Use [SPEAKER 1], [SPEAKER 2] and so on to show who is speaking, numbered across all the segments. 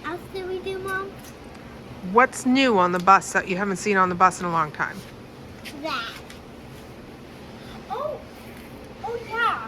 [SPEAKER 1] else did we do, Mom?
[SPEAKER 2] What's new on the bus that you haven't seen on the bus in a long time?
[SPEAKER 1] That. Oh yeah.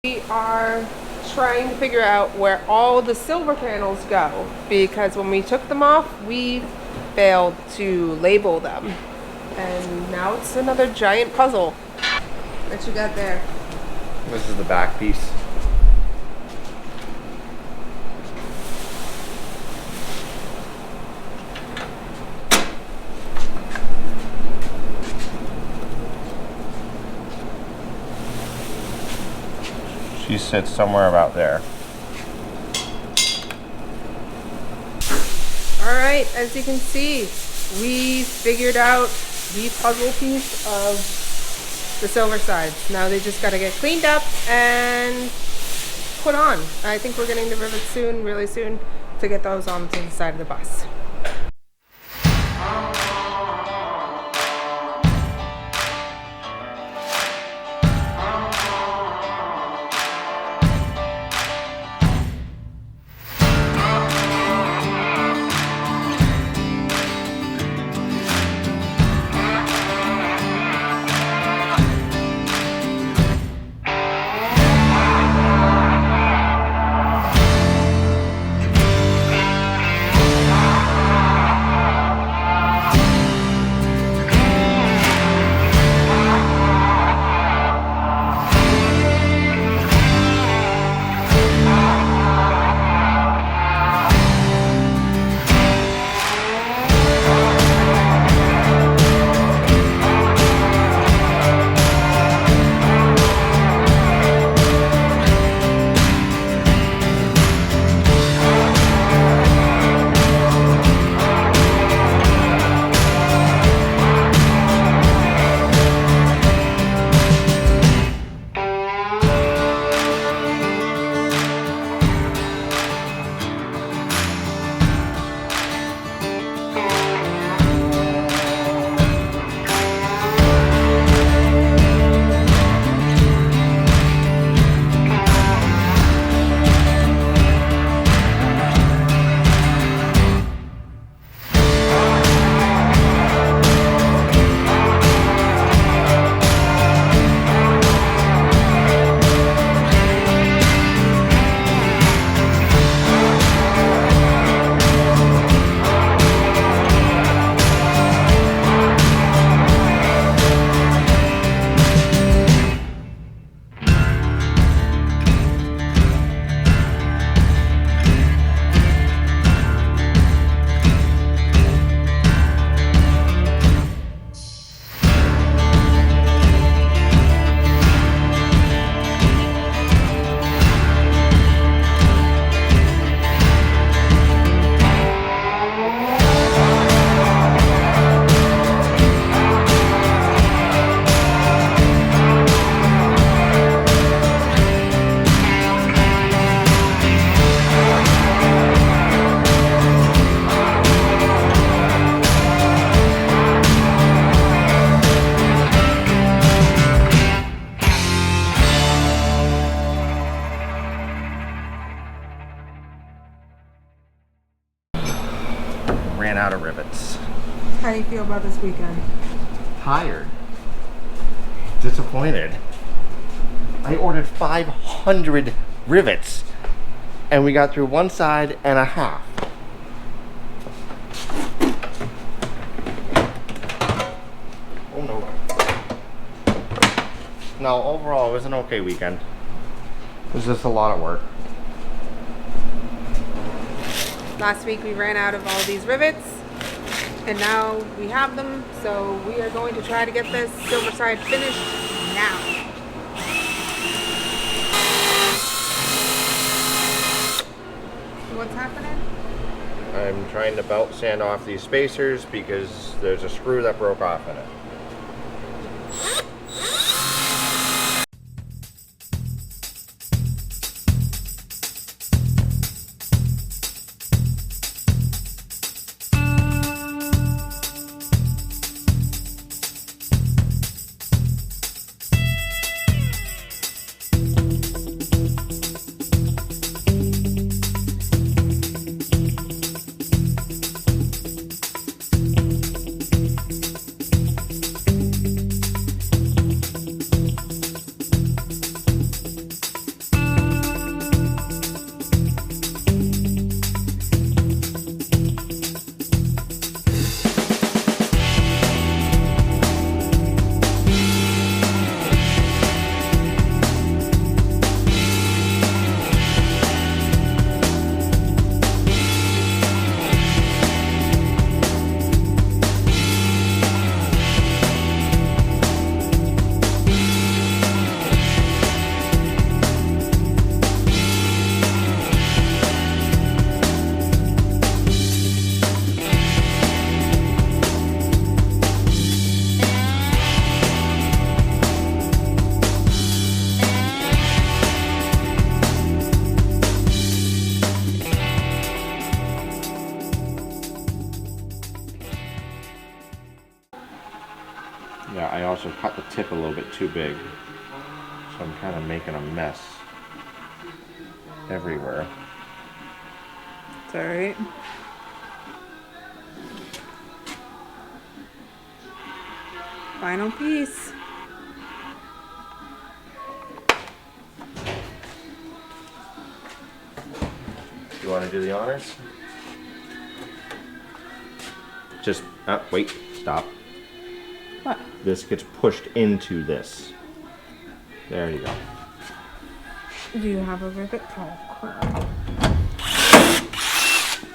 [SPEAKER 2] We are trying to figure out where all the silver panels go because when we took them off, we failed to label them. And now it's another giant puzzle. What you got there?
[SPEAKER 3] This is the back piece. She sits somewhere about there.
[SPEAKER 2] All right, as you can see, we figured out the puzzle piece of the silver sides. Now they just got to get cleaned up and put on. I think we're getting the rivets soon, really soon, to get those onto the side of the bus.
[SPEAKER 3] Ran out of rivets.
[SPEAKER 2] How do you feel about this weekend?
[SPEAKER 3] Tired. Disappointed. I ordered 500 rivets and we got through one side and a half. Oh no. No, overall it was an okay weekend. It was just a lot of work.
[SPEAKER 2] Last week we ran out of all these rivets And now we have them, so we are going to try to get this silver side finished now. What's happening?
[SPEAKER 3] I'm trying to belt sand off these spacers because there's a screw that broke off in it. Yeah, I also cut the tip a little bit too big, so I'm kind of making a mess everywhere.
[SPEAKER 2] It's alright. Final piece.
[SPEAKER 3] You want to do the honors? Just, wait, stop.
[SPEAKER 2] What?
[SPEAKER 3] This gets pushed into this. There you go.
[SPEAKER 2] Do you have a rivet? Oh, crap.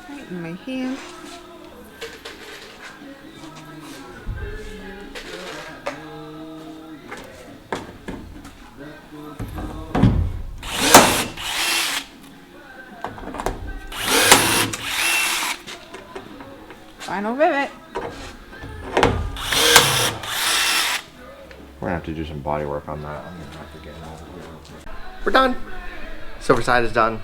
[SPEAKER 2] Right in my hand. Final rivet.
[SPEAKER 3] We're gonna have to do some body work on that. I'm gonna have to get him over here. We're done. Silver side is done.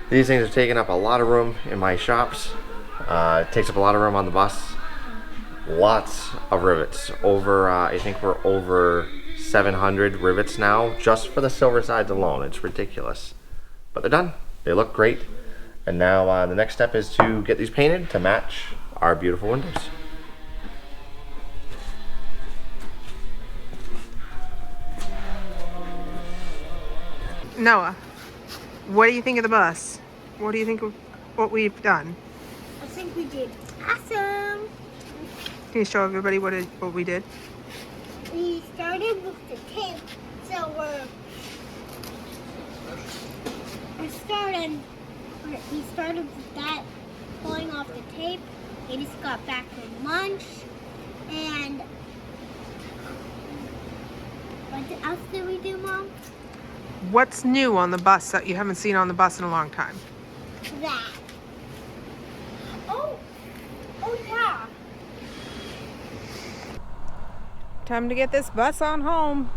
[SPEAKER 3] These things are taking up a lot of room in my shops. It takes up a lot of room on the bus. Lots of rivets. I think we're over 700 rivets now, just for the silver sides alone. It's ridiculous. But they're done. They look great. And now the next step is to get these painted to match our beautiful windows.
[SPEAKER 2] Noah, what do you think of the bus? What do you think of what we've done?
[SPEAKER 1] I think we did awesome.
[SPEAKER 2] Can you show everybody what we did?
[SPEAKER 1] We started with the tape, so we started with that, pulling off the tape. We just got back from lunch, and what else did we do, Mom?
[SPEAKER 2] What's new on the bus that you haven't seen on the bus in a long time?
[SPEAKER 1] That. Oh yeah.
[SPEAKER 2] Time to get this bus on home.